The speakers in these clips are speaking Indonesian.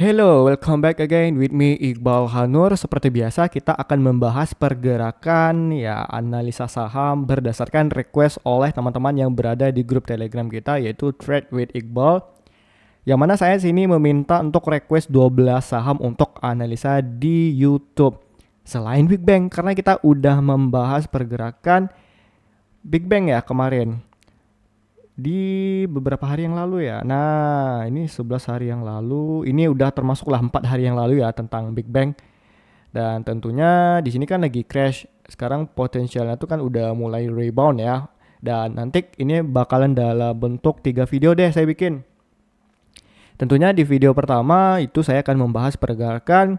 Hello, welcome back again with me Iqbal Hanur. Seperti biasa kita akan membahas pergerakan analisa saham berdasarkan request oleh teman-teman yang berada di grup Telegram kita yaitu Trade with Iqbal. Yang mana saya sini meminta untuk request 12 saham untuk analisa di YouTube. Selain Big Bang karena kita udah membahas pergerakan Big Bang ya kemarin di beberapa hari yang lalu ya. Nah, ini 11 hari yang lalu. Ini udah termasuklah 4 hari yang lalu ya tentang Big Bang. Dan tentunya di sini kan lagi crash. Sekarang potensialnya tuh kan udah mulai rebound ya. Dan nanti ini bakalan dalam bentuk 3 video deh saya bikin. Tentunya di video pertama itu saya akan membahas pergerakan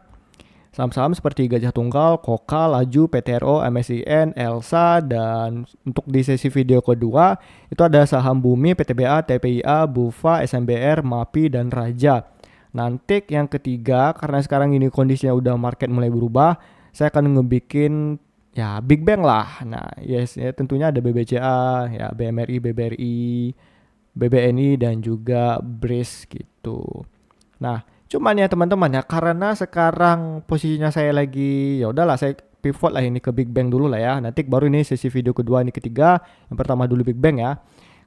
saham-saham seperti Gajah Tunggal, Koka, Laju, PTRO, MSIN, Elsa, dan untuk di sesi video kedua itu ada saham Bumi, PTBA, TPIA, Bufa, SMBR, MAPI, dan Raja. Nanti yang ketiga karena sekarang ini kondisinya udah market mulai berubah, saya akan ngebikin ya Big Bang lah. Nah, yes ya tentunya ada BBCA, ya BMRI, BBRI, BBNI dan juga BRIS gitu. Nah, cuman ya teman-teman ya karena sekarang posisinya saya lagi ya udahlah saya pivot lah ini ke Big Bang dulu lah ya. Nanti baru ini sesi video kedua ini ketiga. Yang pertama dulu Big Bang ya.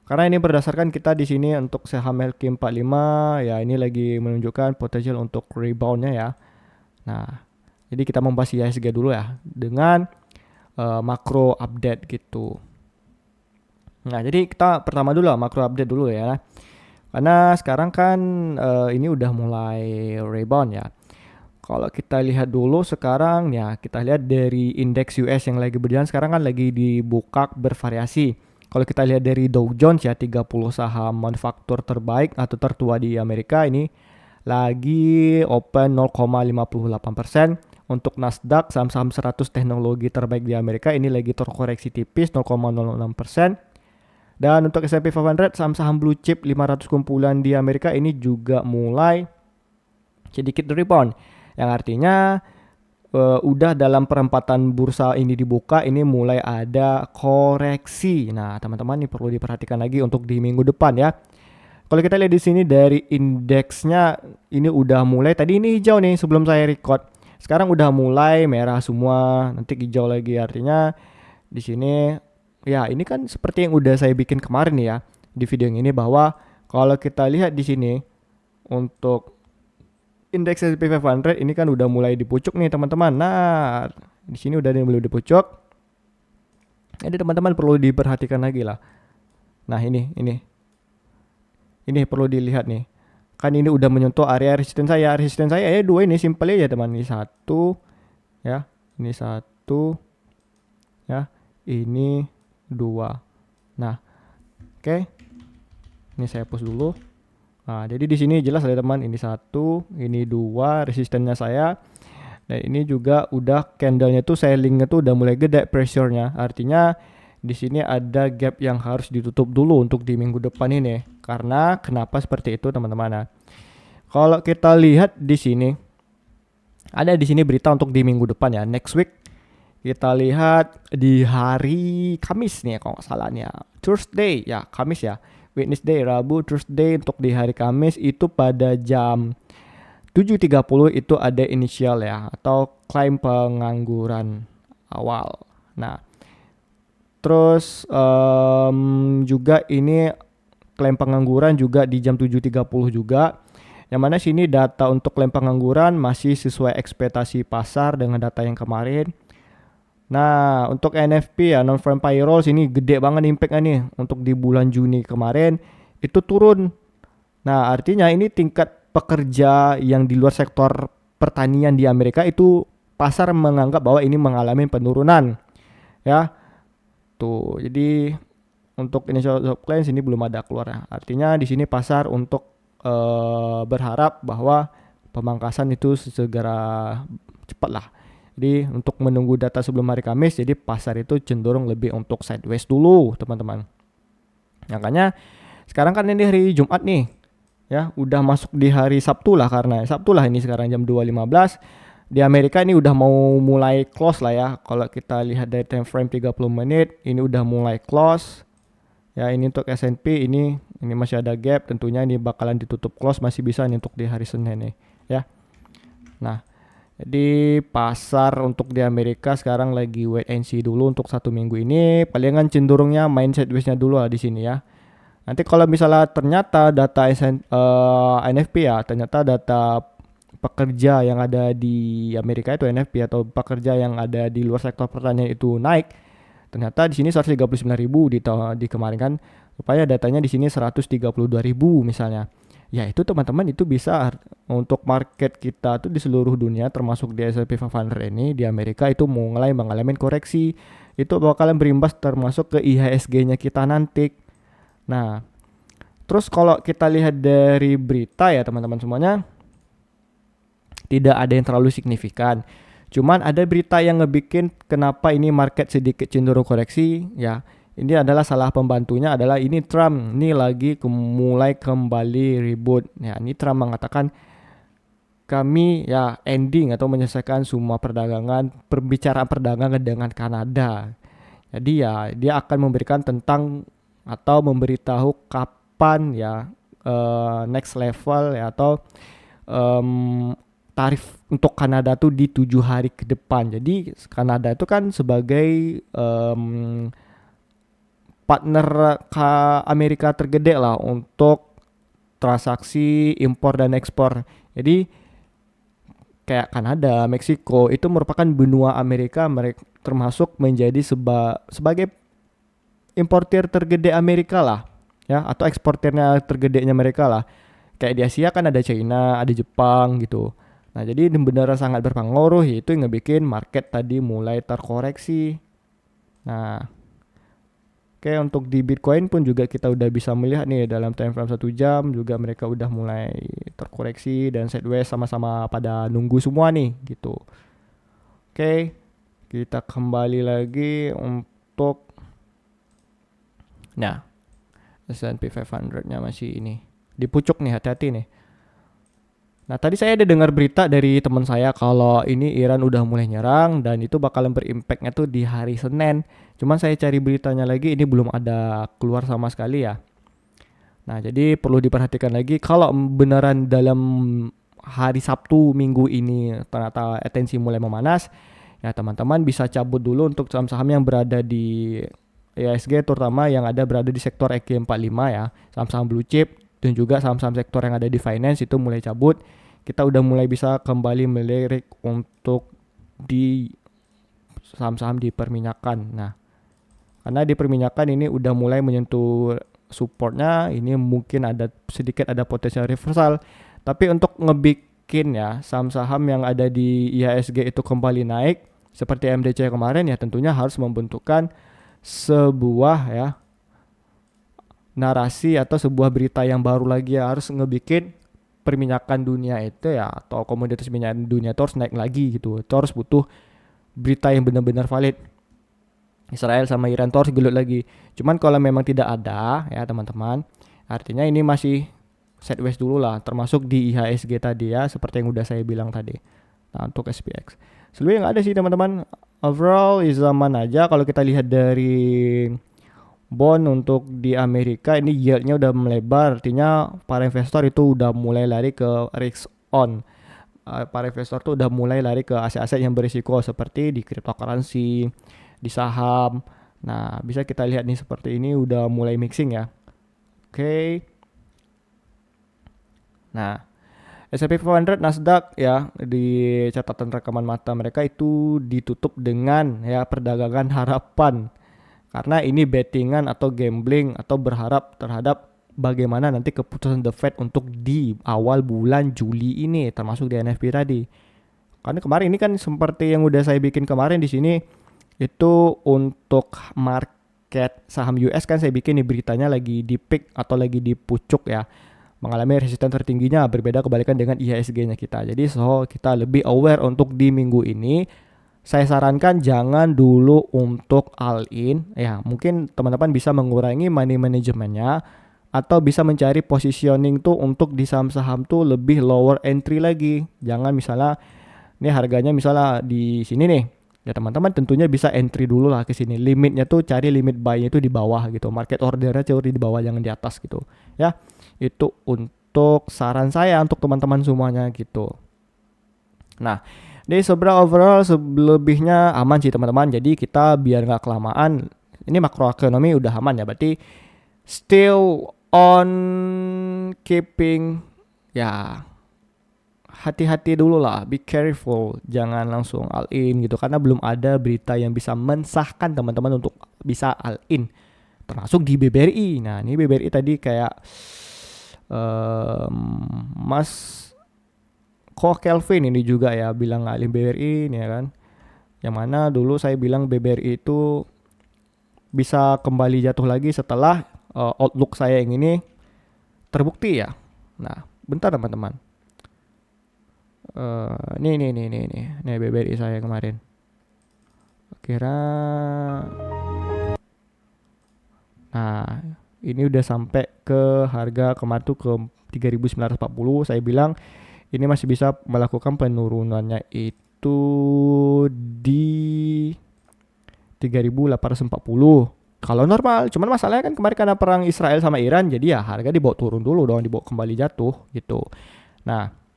Karena ini berdasarkan kita di sini untuk saham LQ45 ya ini lagi menunjukkan potensial untuk reboundnya ya. Nah, jadi kita membahas IHSG dulu ya dengan makro update gitu. Nah, jadi kita pertama dulu lah makro update dulu ya. Karena sekarang kan ini udah mulai rebound ya. Kalau kita lihat dulu sekarang ya kita lihat dari indeks US yang lagi berjalan sekarang kan lagi dibuka bervariasi. Kalau kita lihat dari Dow Jones ya 30 saham manufaktur terbaik atau tertua di Amerika ini lagi open 0,58%. Untuk Nasdaq saham-saham 100 teknologi terbaik di Amerika ini lagi terkoreksi tipis 0,06%. Dan untuk S&P 500 saham-saham blue chip 500 kumpulan di Amerika ini juga mulai sedikit rebound. Yang artinya udah dalam perempatan bursa ini dibuka ini mulai ada koreksi. Nah, teman-teman ini perlu diperhatikan lagi untuk di minggu depan ya. Kalau kita lihat di sini dari indeksnya ini udah mulai tadi ini hijau nih sebelum saya record. Sekarang udah mulai merah semua, nanti hijau lagi artinya di sini ya, ini kan seperti yang udah saya bikin kemarin nih ya di video yang ini bahwa kalau kita lihat di sini untuk indeks S&P 500 ini kan udah mulai di pucuk nih teman-teman. Nah, di sini udah mulai di pucuk. Jadi teman-teman perlu diperhatikan lagi lah. Nah, ini perlu dilihat nih. Kan ini udah menyentuh area resisten saya. Resisten saya ya dua ini simple aja teman. Ini satu ya, ini satu ya, ini 2. Nah, oke. Ini saya hapus dulu. Nah, jadi di sini jelas ya teman, ini 1, ini 2 resistennya saya. Dan ini juga udah candlenya tuh sellingnya tuh udah mulai gede pressure-nya. Artinya di sini ada gap yang harus ditutup dulu untuk di minggu depan ini. Karena kenapa seperti itu teman-teman? Nah, kalau kita lihat di sini ada di sini berita untuk di minggu depan ya, next week. Kita lihat di hari Kamis nih kalau nggak salahnya. Thursday ya, Kamis ya. Wednesday, Rabu, Thursday untuk di hari Kamis itu pada jam 7.30 itu ada initial ya atau klaim pengangguran awal. Nah, terus juga ini klaim pengangguran juga di jam 7.30 juga. Yang mana sini data untuk klaim pengangguran masih sesuai ekspektasi pasar dengan data yang kemarin. Nah, untuk NFP ya, non-farm payrolls ini gede banget impact-nya nih. Untuk di bulan Juni kemarin itu turun. Nah, artinya ini tingkat pekerja yang di luar sektor pertanian di Amerika itu pasar menganggap bahwa ini mengalami penurunan. Ya. Tuh, jadi untuk initial job claims ini belum ada keluar ya. Artinya di sini pasar untuk berharap bahwa pemangkasan itu segera cepat lah. Jadi untuk menunggu data sebelum hari Kamis, jadi pasar itu cenderung lebih untuk sideways dulu teman-teman. Makanya sekarang kan ini hari Jumat nih, ya udah masuk di hari Sabtu lah karena Sabtu lah ini sekarang jam 2.15. Di Amerika ini udah mau mulai close lah ya. Kalau kita lihat dari time frame 30 menit, ini udah mulai close. Ya ini untuk S&P ini masih ada gap, tentunya ini bakalan ditutup close masih bisa nih untuk di hari Senin nih. ya. Nah, jadi pasar untuk di Amerika sekarang lagi wait and see dulu untuk 1 minggu ini. Palingan cenderungnya main sideways-nya dulu lah di sini ya. Nanti kalau misalnya ternyata data NFP ya, ternyata data pekerja yang ada di Amerika itu NFP atau pekerja yang ada di luar sektor pertanian itu naik, ternyata di sini 139.000 di kemarin kan, rupanya datanya di sini 132.000 misalnya. Ya itu teman-teman itu bisa untuk market kita tuh di seluruh dunia termasuk di S&P 500 ini di Amerika itu mulai mengalami koreksi. Itu bakalan berimbas termasuk ke IHSG-nya kita nanti. Nah, terus kalau kita lihat dari berita ya teman-teman semuanya, tidak ada yang terlalu signifikan. Cuman ada berita yang ngebikin kenapa ini market sedikit cenderung koreksi ya. Ini adalah salah pembantunya adalah ini Trump. Ini lagi mulai kembali ribut. Ya, ini Trump mengatakan kami ya ending atau menyelesaikan semua perbicaraan perdagangan dengan Kanada. Jadi ya dia akan memberikan tentang atau memberitahu kapan ya next level ya atau em, tarif untuk Kanada tuh di 7 hari ke depan. Jadi Kanada itu kan sebagai partner ke Amerika tergede lah untuk transaksi impor dan ekspor. Jadi kayak Kanada, Meksiko itu merupakan benua Amerika, mereka termasuk menjadi sebagai importir tergede Amerika lah, ya atau eksportirnya tergedenya mereka lah. Kayak di Asia kan ada China, ada Jepang gitu. Nah jadi benar sangat berpengaruh itu yang ngebikin market tadi mulai terkoreksi. Nah oke untuk di Bitcoin pun juga kita udah bisa melihat nih dalam time frame 1 jam juga mereka udah mulai terkoreksi dan sideways sama-sama pada nunggu semua nih gitu. Oke kita kembali lagi untuk nah S&P 500-nya masih ini di pucuk nih, hati-hati nih. Nah tadi saya ada dengar berita dari teman saya kalau ini Iran udah mulai nyerang dan itu bakalan berimpactnya tuh di hari Senin. Cuman saya cari beritanya lagi ini belum ada keluar sama sekali ya. Nah jadi perlu diperhatikan lagi kalau beneran dalam hari Sabtu minggu ini ternyata atensi mulai memanas, ya teman-teman bisa cabut dulu untuk saham-saham yang berada di IHSG terutama yang ada berada di sektor EQ45 ya, saham-saham blue chip dan juga saham-saham sektor yang ada di finance itu mulai cabut. Kita udah mulai bisa kembali melirik untuk di saham-saham di perminyakan. Nah, karena di perminyakan ini udah mulai menyentuh supportnya, ini mungkin ada potensial reversal. Tapi untuk ngebikin ya saham-saham yang ada di IHSG itu kembali naik seperti MDC kemarin ya tentunya harus membentukkan sebuah ya narasi atau sebuah berita yang baru lagi ya, harus ngebikin perminyakan dunia itu ya atau komoditas minyak dunia itu harus naik lagi gitu. Itu harus butuh berita yang benar-benar valid. Israel sama Iran itu harus gelut lagi. Cuman kalau memang tidak ada ya teman-teman, artinya ini masih sideways dulu lah, termasuk di IHSG tadi ya, seperti yang udah saya bilang tadi. Nah untuk SPX sebenarnya nggak ada sih teman-teman. Overall is zaman aja kalau kita lihat dari bond untuk di Amerika ini yieldnya udah melebar, artinya para investor itu udah mulai lari ke risk on. Para investor tuh udah mulai lari ke aset-aset yang berisiko seperti di cryptocurrency, di saham. Nah bisa kita lihat nih seperti ini udah mulai mixing ya. Oke. Nah S&P 500 Nasdaq ya di catatan rekaman mata mereka itu ditutup dengan ya perdagangan harapan. Karena ini bettingan atau gambling atau berharap terhadap bagaimana nanti keputusan The Fed untuk di awal bulan Juli ini termasuk di NFP tadi. Karena kemarin ini kan seperti yang udah saya bikin kemarin di sini itu untuk market saham US kan saya bikin nih beritanya lagi di peak atau lagi di pucuk ya. Mengalami resisten tertingginya berbeda kebalikan dengan IHSG-nya kita. Jadi kita lebih aware untuk di minggu ini. Saya sarankan jangan dulu untuk all in ya, mungkin teman-teman bisa mengurangi money managementnya atau bisa mencari positioning tuh untuk di saham-saham tuh lebih lower entry lagi. Jangan misalnya ini harganya misalnya di sini nih ya teman-teman tentunya bisa entry dulu lah ke sini. Limitnya tuh cari limit buy-nya itu di bawah gitu, market ordernya cari di bawah jangan di atas gitu ya. Itu untuk untuk saran saya untuk teman-teman semuanya gitu. Nah, di seberapa overall selebihnya aman sih teman-teman. Jadi kita biar nggak kelamaan, ini makroekonomi udah aman ya. Berarti still on keeping, ya hati-hati dulu lah, be careful, jangan langsung all in gitu karena belum ada berita yang bisa mensahkan teman-teman untuk bisa all in, termasuk di BBRI. Nah ini BBRI tadi kayak Mas Kelvin ini juga ya bilang all in BBRI ini ya kan, yang mana dulu saya bilang BBRI itu bisa kembali jatuh lagi setelah outlook saya yang ini terbukti ya. Nah bentar teman-teman. Nih BBRI saya kemarin. Kira, nah ini udah sampai ke harga kemarin tuh ke 3.940. Saya bilang ini masih bisa melakukan penurunannya itu di 3.840 kalau normal. Cuman masalahnya kan kemarin karena perang Israel sama Iran, jadi ya harga dibawa turun dulu dong, dibawa kembali jatuh gitu. Nah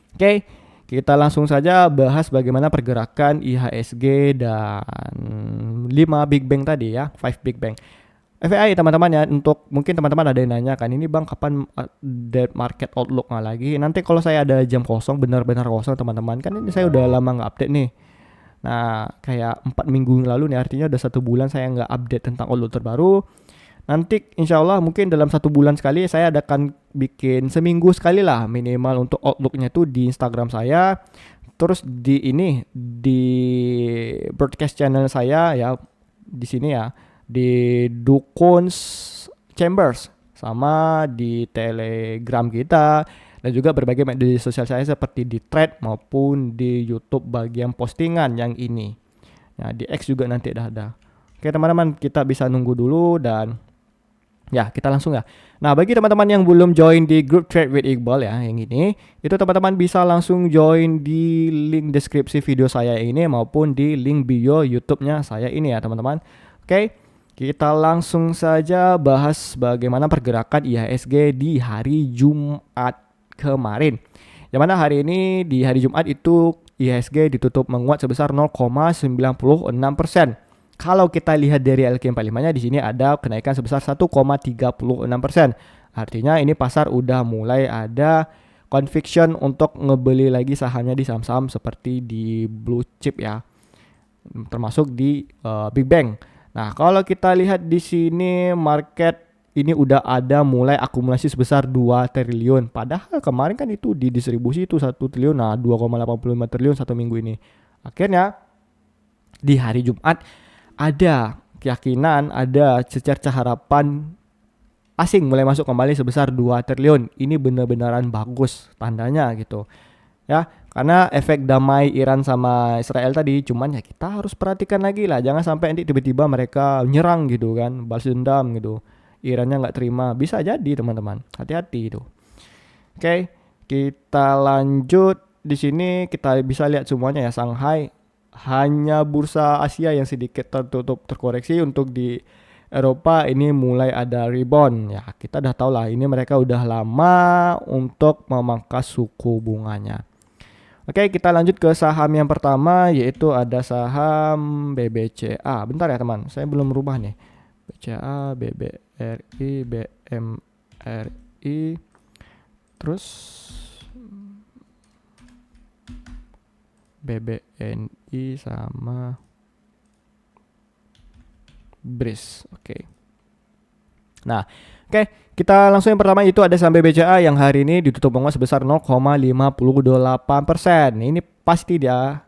Oke, kita langsung saja bahas bagaimana pergerakan IHSG dan 5 Big Bang tadi ya, 5 Big Bang. FYI teman-teman ya, untuk mungkin teman-teman ada yang nanya kan, ini bang kapan update market outlook nggak lagi? Nanti kalau saya ada jam kosong, benar-benar kosong teman-teman, kan ini saya udah lama nggak update nih. Nah, kayak 4 minggu lalu nih, artinya udah 1 bulan saya nggak update tentang outlook terbaru. Nanti insya Allah mungkin dalam 1 bulan sekali saya akan bikin seminggu sekali lah minimal untuk outlooknya tuh di Instagram saya. Terus di ini di broadcast channel saya ya di sini ya, di Dukuns Chambers, sama di Telegram kita, dan juga berbagai media sosial saya seperti di Thread maupun di YouTube bagian postingan yang ini. Nah di X juga nanti ada. Oke teman-teman, kita bisa nunggu dulu dan ya, kita langsung ya. Nah, bagi teman-teman yang belum join di grup Trade with Iqbal ya, yang ini, itu teman-teman bisa langsung join di link deskripsi video saya ini maupun di link bio YouTube-nya saya ini ya, teman-teman. Oke, kita langsung saja bahas bagaimana pergerakan IHSG di hari Jumat kemarin. Yang mana hari ini di hari Jumat itu IHSG ditutup menguat sebesar 0,96%. Kalau kita lihat dari LQ45-nya di sini ada kenaikan sebesar 1,36%. Artinya ini pasar udah mulai ada conviction untuk ngebeli lagi sahamnya di saham-saham seperti di blue chip ya. Termasuk di Big Bang. Nah, kalau kita lihat di sini market ini udah ada mulai akumulasi sebesar 2 triliun. Padahal kemarin kan itu didistribusi itu 1 triliun. Nah, 2,85 triliun 1 minggu ini. Akhirnya di hari Jumat ada keyakinan, ada secerca harapan asing mulai masuk kembali sebesar 2 triliun. Ini benar-benaran bagus tandanya gitu. Ya, karena efek damai Iran sama Israel tadi, cuman ya kita harus perhatikan lagi lah, jangan sampai nanti tiba-tiba mereka nyerang gitu kan, balas dendam gitu. Irannya nggak terima, bisa jadi teman-teman. Hati-hati itu. Oke, kita lanjut. Di sini kita bisa lihat semuanya ya, Shanghai. Hanya bursa Asia yang sedikit tertutup terkoreksi. Untuk di Eropa ini mulai ada rebound. Ya kita udah tahu lah, ini mereka udah lama untuk memangkas suku bunganya. Oke, kita lanjut ke saham yang pertama, yaitu ada saham BBCA. Bentar ya teman, saya belum merubah nih. BCA, BBRI, BMRI, terus BBNI sama BRIS. Oke. Nah, oke, kita langsung yang pertama itu ada saham BBCA yang hari ini ditutup menguat sebesar 0,58%. Ini pasti dia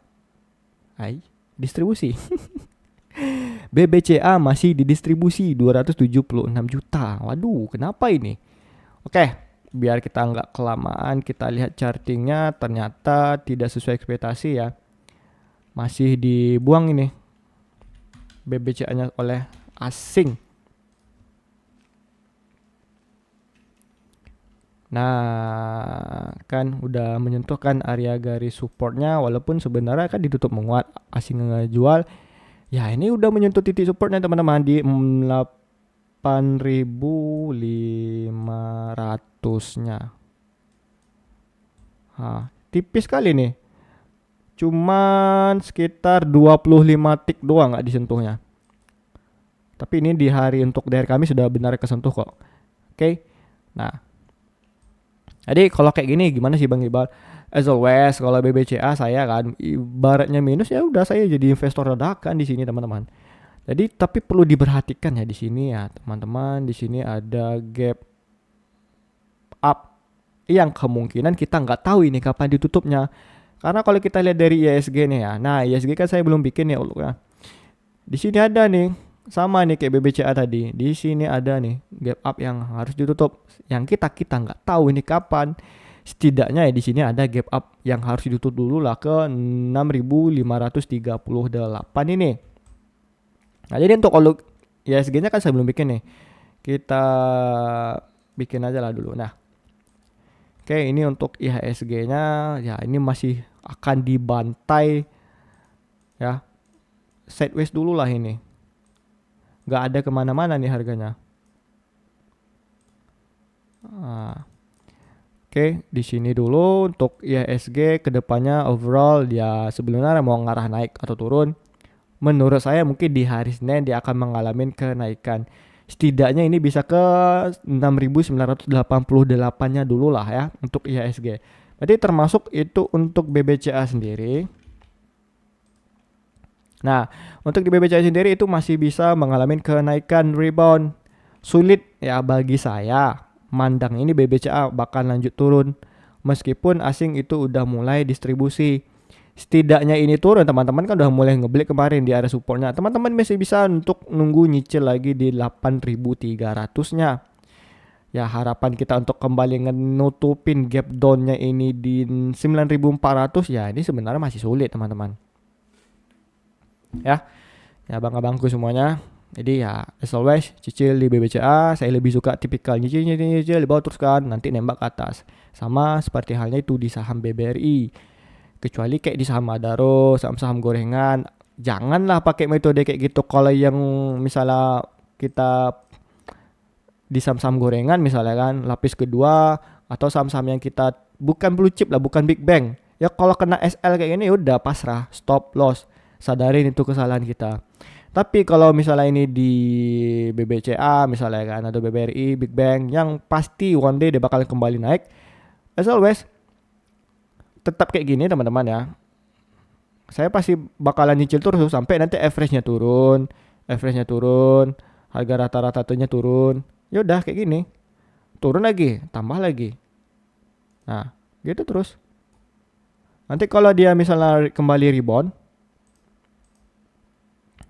distribusi. BBCA masih didistribusi 276 juta. Waduh, kenapa ini? Oke, biar kita nggak kelamaan, kita lihat chartingnya. Ternyata tidak sesuai ekspektasi ya. Masih dibuang ini BBCA-nya oleh asing. Nah, kan udah menyentuh kan area garis supportnya, walaupun sebenarnya kan ditutup menguat, asing ngejual. Ya ini udah menyentuh titik supportnya teman-teman di 8.500-nya. Tipis kali nih. Cuman sekitar 25 tik doang nggak disentuhnya. Tapi ini di hari untuk dari kami sudah benar kesentuh kok. Oke. Nah, jadi kalau kayak gini gimana sih Bang Iqbal? As always kalau BBCA saya kan ibaratnya minus ya udah saya jadi investor dadakan di sini teman-teman. Jadi tapi perlu diperhatikan ya di sini ya teman-teman, di sini ada gap up yang kemungkinan kita nggak tahu ini kapan ditutupnya. Karena kalau kita lihat dari ISG nih ya. Nah, ISG kan saya belum bikin ya uluknya. Di sini ada nih sama nih kayak BBCA tadi. Di sini ada nih gap up yang harus ditutup. Yang kita nggak tahu ini kapan. Setidaknya ya di sini ada gap up yang harus ditutup dulu lah ke 6.538 ini. Nah, jadi untuk kalau ISG-nya kan saya belum bikin nih. Kita bikin aja lah dulu. Nah, oke, ini untuk IHSG-nya ya ini masih akan dibantai ya. Sideways dulu lah ini. Nggak ada kemana-mana nih harganya. Oke, di sini dulu untuk IHSG kedepannya overall ya sebelumnya mau ngarah naik atau turun. Menurut saya mungkin di hari Senin dia akan mengalami kenaikan. Setidaknya ini bisa ke 6.988-nya dulu lah ya untuk IHSG. Berarti termasuk itu untuk BBCA sendiri. Nah, untuk di BBCA sendiri itu masih bisa mengalami kenaikan rebound. Sulit ya bagi saya mandang ini BBCA bakal lanjut turun meskipun asing itu udah mulai distribusi. Setidaknya ini turun teman-teman kan udah mulai ngebeli kemarin di area supportnya. Teman-teman masih bisa untuk nunggu nyicil lagi di 8.300-nya. Ya harapan kita untuk kembali nutupin gap down-nya ini di 9.400 ya ini sebenarnya masih sulit teman-teman. Ya abang-abangku semuanya. Jadi ya as always cicil di BBCA saya lebih suka tipikal nyicil di bawah terus kan nanti nembak ke atas. Sama seperti halnya itu di saham BBRI. Kecuali kayak di saham Adaro, saham-saham gorengan, janganlah pakai metode kayak gitu. Kalau yang misalnya kita di saham-saham gorengan misalnya kan lapis kedua atau saham-saham yang kita bukan blue chip lah, bukan big bang. Ya kalau kena SL kayak gini udah pasrah, stop loss. Sadarin itu kesalahan kita. Tapi kalau misalnya ini di BBCA misalnya kan atau BBRI, Big Bang yang pasti one day dia bakal kembali naik. As always tetap kayak gini teman-teman ya. Saya pasti bakalan nyicil terus sampai nanti average-nya turun, harga rata-ratanya turun. Ya udah kayak gini. Turun lagi, tambah lagi. Nah, gitu terus. Nanti kalau dia misalnya kembali rebound,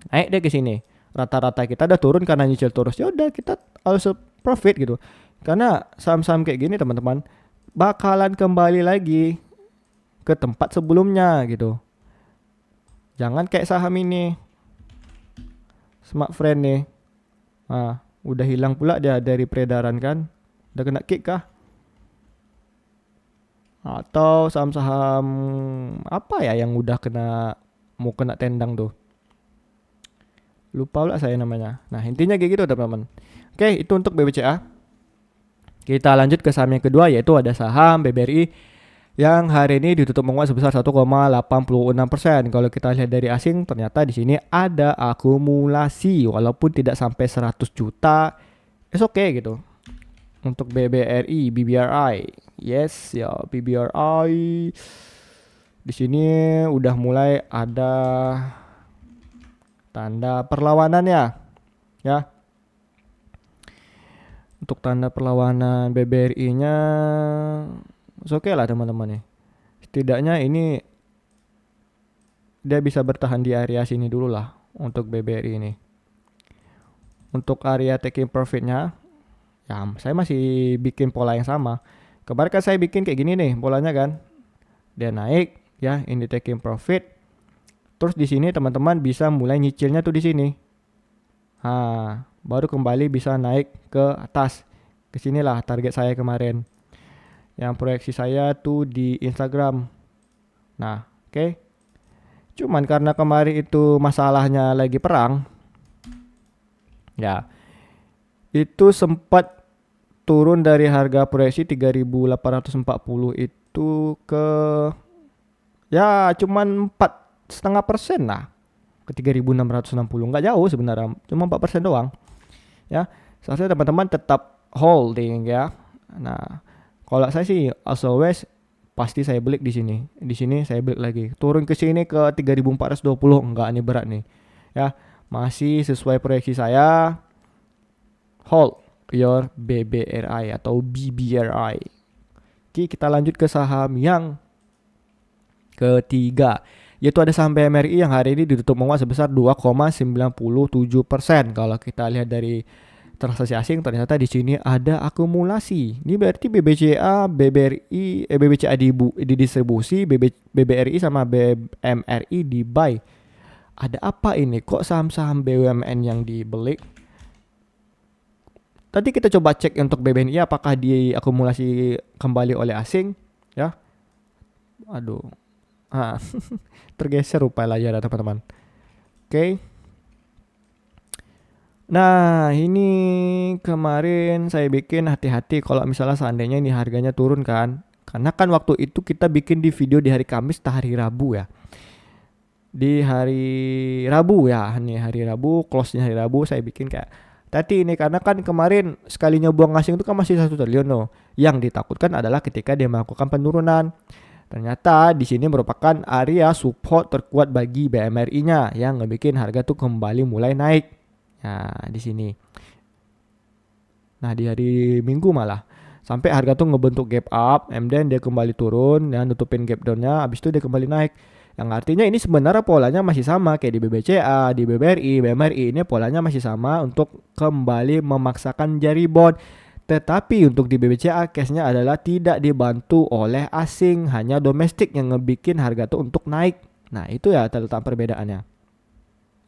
naik deh ke sini. Rata-rata kita udah turun karena nyicil terus. Ya udah kita also profit gitu. Karena saham-saham kayak gini teman-teman bakalan kembali lagi ke tempat sebelumnya gitu. Jangan kayak saham ini. Smart Friend nih. Udah hilang pula dia dari peredaran kan. Udah kena kick kah? Atau saham-saham apa ya yang udah mau kena tendang tuh. Lupa pula saya namanya. Nah intinya kayak gitu teman-teman. Oke itu untuk BBCA. Kita lanjut ke saham yang kedua yaitu ada saham BBRI yang hari ini ditutup menguat sebesar 1,86%. Kalau kita lihat dari asing ternyata di sini ada akumulasi walaupun tidak sampai 100 juta. It's okay gitu. Untuk BBRI. Yes ya BBRI. Di sini udah mulai ada tanda perlawanannya ya. Untuk tanda perlawanan BBRI-nya oke lah teman-teman ya. Setidaknya ini dia bisa bertahan di area sini dulu lah untuk BBRI ini. Untuk area taking profitnya ya saya masih bikin pola yang sama. Kemarin kan saya bikin kayak gini nih polanya kan. Dia naik ya ini taking profit. Terus di sini teman-teman bisa mulai nyicilnya tuh di sini. Baru kembali bisa naik ke atas. Kesinilah target saya kemarin. Yang proyeksi saya tuh di Instagram. Nah, oke. Cuman karena kemarin itu masalahnya lagi perang. Ya. itu sempat turun dari harga proyeksi 3.840 itu ke ya cuman 4,5% lah ke 3.660, nggak jauh sebenarnya, cuma 4% doang ya. Seharusnya teman-teman tetap holding ya. Nah, kalau saya sih as always pasti saya beli di sini. Di sini saya beli lagi. Turun ke sini ke 3.420, enggak nih, berat nih. Ya, masih sesuai proyeksi saya. Hold your BBRI atau BBRI. Oke, kita lanjut ke saham yang ketiga, yaitu ada saham BMRI yang hari ini ditutup menguat sebesar 2,97%. Kalau kita lihat dari transaksi asing, ternyata di sini ada akumulasi. Ini berarti BBCA, BBRI, BBCA didistribusi, BBRI sama BMRI di buy. Ada apa ini? Kok saham-saham BUMN yang dibeli? Tadi kita coba cek untuk BBNI apakah diakumulasi kembali oleh asing, ya. Aduh. Ah, tergeser rupa layar ya teman-teman. Oke. Nah, ini kemarin saya bikin hati-hati kalau misalnya seandainya ini harganya turun kan. Karena kan waktu itu kita bikin di video di hari Kamis atau hari Rabu ya. Di hari Rabu ya, nih hari Rabu, close-nya hari Rabu saya bikin kayak tadi ini karena kan kemarin sekalinya buang asing itu kan masih 1 triliun loh. Yang ditakutkan adalah ketika dia melakukan penurunan. Ternyata di sini merupakan area support terkuat bagi BMRI-nya yang ngebikin harga tuh kembali mulai naik. Nah, di sini. Nah, di hari Minggu malah sampai harga tuh ngebentuk gap up, and then dia kembali turun dan nutupin gap down-nya, habis itu dia kembali naik. Yang artinya ini sebenarnya polanya masih sama kayak di BBCA, di BBRI, BMRI, ini polanya masih sama untuk kembali memaksakan jari bond. Tetapi untuk di BBCA case-nya adalah tidak dibantu oleh asing, hanya domestik yang ngebikin harga tuh untuk naik. Nah, itu ya terletak perbedaannya.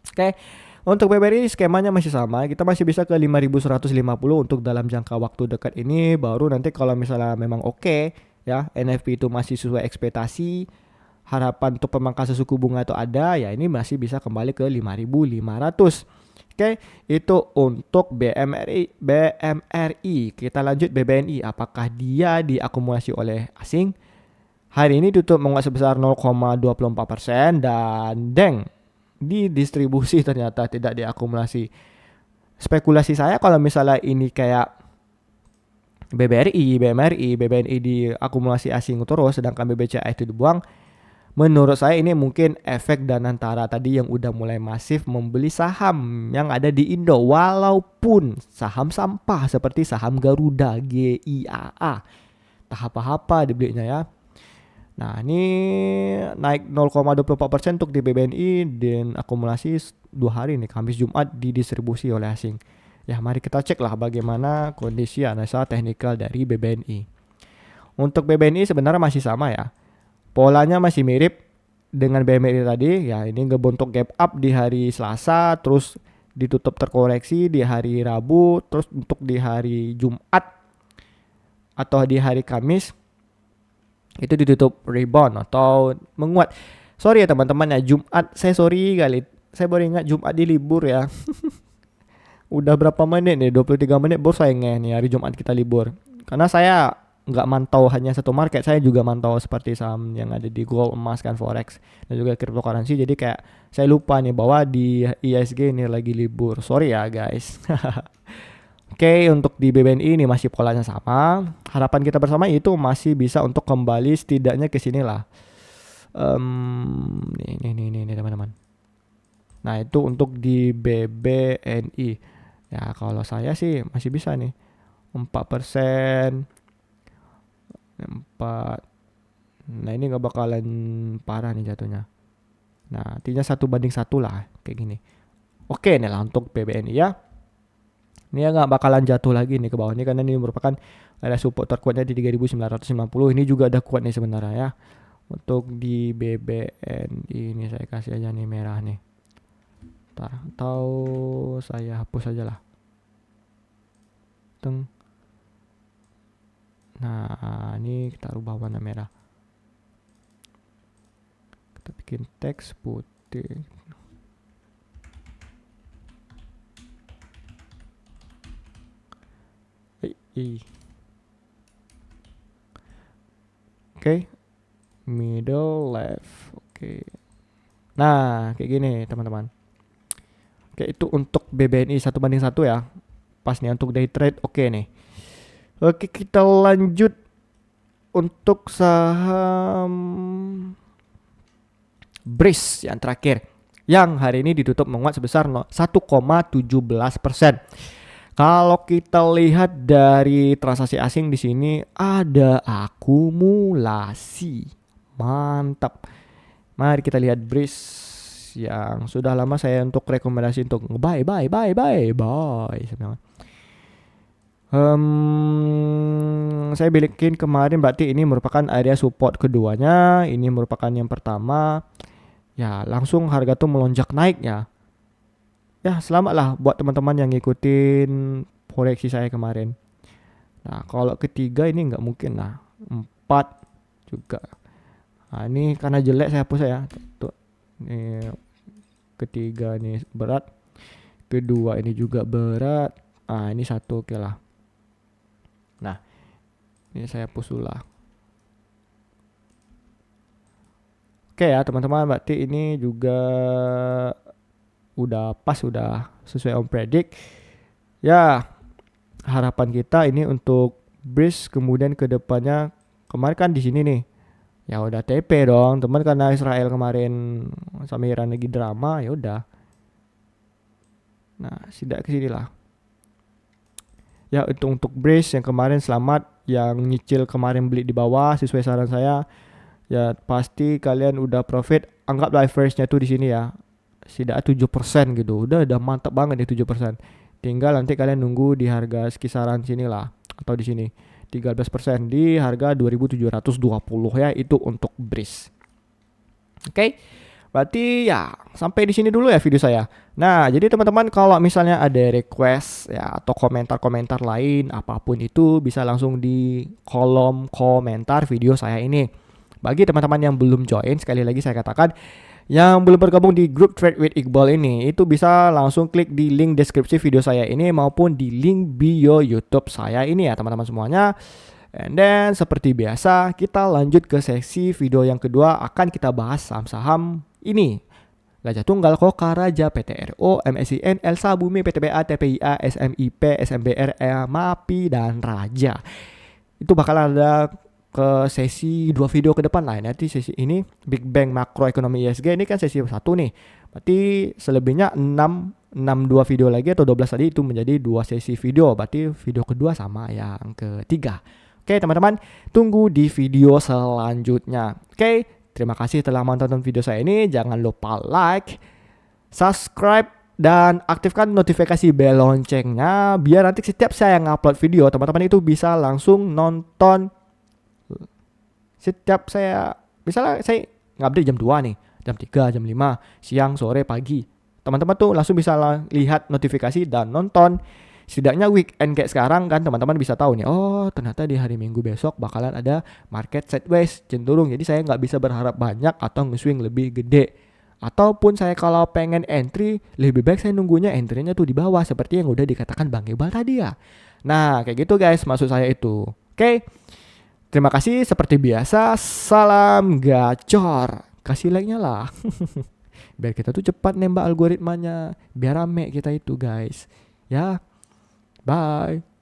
Oke. Untuk BBRI skemanya masih sama, kita masih bisa ke 5.150 untuk dalam jangka waktu dekat ini. Baru nanti kalau misalnya memang oke ya, NFP itu masih sesuai ekspektasi, harapan untuk pemangkasan suku bunga itu ada, ya ini masih bisa kembali ke 5.500. Oke, itu untuk BMRI. Kita lanjut BBNI. Apakah dia diakumulasi oleh asing? Hari ini tutup menguat sebesar 0,24% dan didistribusi, ternyata tidak diakumulasi. Spekulasi saya kalau misalnya ini kayak BBRI, BMRI, BBNI diakumulasi asing terus sedangkan BBCA itu dibuang, menurut saya ini mungkin efek Danantara tadi yang udah mulai masif membeli saham yang ada di Indo walaupun saham sampah seperti saham Garuda, GIAA. Tahap apa dibelinya ya. Nah, ini naik 0,24% untuk di BBNI dan akumulasi 2 hari nih, Kamis Jumat didistribusi oleh asing. Ya, mari kita cek lah bagaimana kondisi analisa teknikal dari BBNI. Untuk BBNI sebenarnya masih sama ya. Polanya masih mirip dengan BMRI tadi. Ya, ini ngebentuk gap up di hari Selasa, terus ditutup terkoreksi di hari Rabu, terus untuk di hari Jumat atau di hari Kamis itu ditutup rebound atau menguat. Sorry ya teman-teman ya, Jumat saya sorry kali. Saya baru ingat Jumat di libur ya. Udah berapa menit nih? 23 menit baru saya nih hari Jumat kita libur. Karena saya nggak mantau hanya satu market, saya juga mantau seperti saham yang ada di gold, emas kan, forex dan juga cryptocurrency. Jadi kayak saya lupa nih bahwa di ISG ini lagi libur. Sorry ya guys. Oke, untuk di BBNI ini masih polanya sama. Harapan kita bersama itu masih bisa untuk kembali setidaknya ke sini lah. Nih teman-teman. Nah, itu untuk di BBNI. Ya, kalau saya sih masih bisa nih. 4%. 4. Nah, ini nggak bakalan parah nih jatuhnya. Nah, artinya 1:1 lah kayak gini. Oke nih lah untuk BBNI ya. Ini nggak bakalan jatuh lagi nih ke bawah ini karena ini merupakan area support terkuatnya di 3.950. Ini juga ada kuat nih sebenarnya ya. Untuk di BBNI ini saya kasih aja nih merah nih. Ntar, atau saya hapus aja lah. Teng. Nah, ini kita rubah warna merah. Kita bikin teks putih. Oke, middle left. Oke. Nah, kayak gini teman-teman. Oke, itu untuk BBNI 1:1 ya. Pas nih untuk day trade. Oke nih. Oke, kita lanjut untuk saham BRIS yang terakhir, yang hari ini ditutup menguat sebesar 1,17%. Kalau kita lihat dari transaksi asing di sini ada akumulasi. Mantap. Mari kita lihat BRIS yang sudah lama saya untuk rekomendasi untuk buy. Saya bikin kemarin, berarti ini merupakan area support keduanya. Ini merupakan yang pertama. Ya, langsung harga tuh melonjak naik ya. Ya, selamat lah buat teman-teman yang ngikutin koreksi saya kemarin. Nah, kalau ketiga ini nggak mungkin lah. 4 juga. Nah, ini karena jelek saya hapus ya. Tuh. Ini ketiga ini berat. Kedua ini juga berat. Ah, ini satu, oke lah. Nah, ini saya hapus dulu lah. Oke ya teman-teman, berarti ini juga udah pas, udah sesuai on predict. Ya, harapan kita ini untuk BRIS kemudian ke depannya, kemarin kan di sini nih. Ya udah TP dong, teman, karena Israel kemarin sama Iran lagi drama, ya udah. Nah, tidak ke sini lah. Ya, untuk BRIS yang kemarin selamat, yang nyicil kemarin beli di bawah sesuai saran saya. Ya pasti kalian udah profit, anggaplah average-nya tuh di sini ya. Setidaknya 7% gitu. Udah mantap banget nih 7%. Tinggal nanti kalian nunggu di harga kisaran sini lah, atau di sini 13% di harga 2720 ya, itu untuk BRIS. Oke. Berarti ya sampai di sini dulu ya video saya. Nah, jadi teman-teman kalau misalnya ada request ya atau komentar-komentar lain apapun itu, bisa langsung di kolom komentar video saya ini. Bagi teman-teman yang belum join, sekali lagi saya katakan, yang belum bergabung di grup Trade with Iqbal ini, itu bisa langsung klik di link deskripsi video saya ini maupun di link bio YouTube saya ini ya teman-teman semuanya. And then seperti biasa, kita lanjut ke sesi video yang kedua, akan kita bahas saham-saham ini. Gajah Tunggal, Koka, Raja, PTRO, MSIN, Elsa, Bumi, PTBA, TPIA, SMIP, SMBR, MAPI, dan Raja. Itu bakal ada ke sesi 2 video ke depan lah. Nanti sesi ini Big Bang Makroekonomi ISG ini kan sesi 1 nih. Berarti selebihnya 2 video lagi atau 12 tadi itu menjadi 2 sesi video. Berarti video kedua sama yang ketiga. Oke teman-teman, tunggu di video selanjutnya. Oke, terima kasih telah menonton video saya ini. Jangan lupa like, subscribe, dan aktifkan notifikasi bel loncengnya biar nanti setiap saya ngupload video, teman-teman itu bisa langsung nonton. Setiap saya, misalnya saya ngupdate jam 2 nih, jam 3, jam 5, siang, sore, pagi. Teman-teman tuh langsung bisa lihat notifikasi dan nonton. Setidaknya weekend kayak sekarang kan teman-teman bisa tahu nih, oh ternyata di hari Minggu besok bakalan ada market sideways, cenderung. Jadi saya nggak bisa berharap banyak atau nge-swing lebih gede. Ataupun saya kalau pengen entry, lebih baik saya nunggunya entry-nya tuh di bawah seperti yang udah dikatakan Bang Iqbal tadi ya. Nah kayak gitu guys, maksud saya itu. Oke. Terima kasih seperti biasa. Salam gacor. Kasih like-nya lah. Biar kita tuh cepat nembak algoritmanya. Biar rame kita itu guys. Ya. Bye.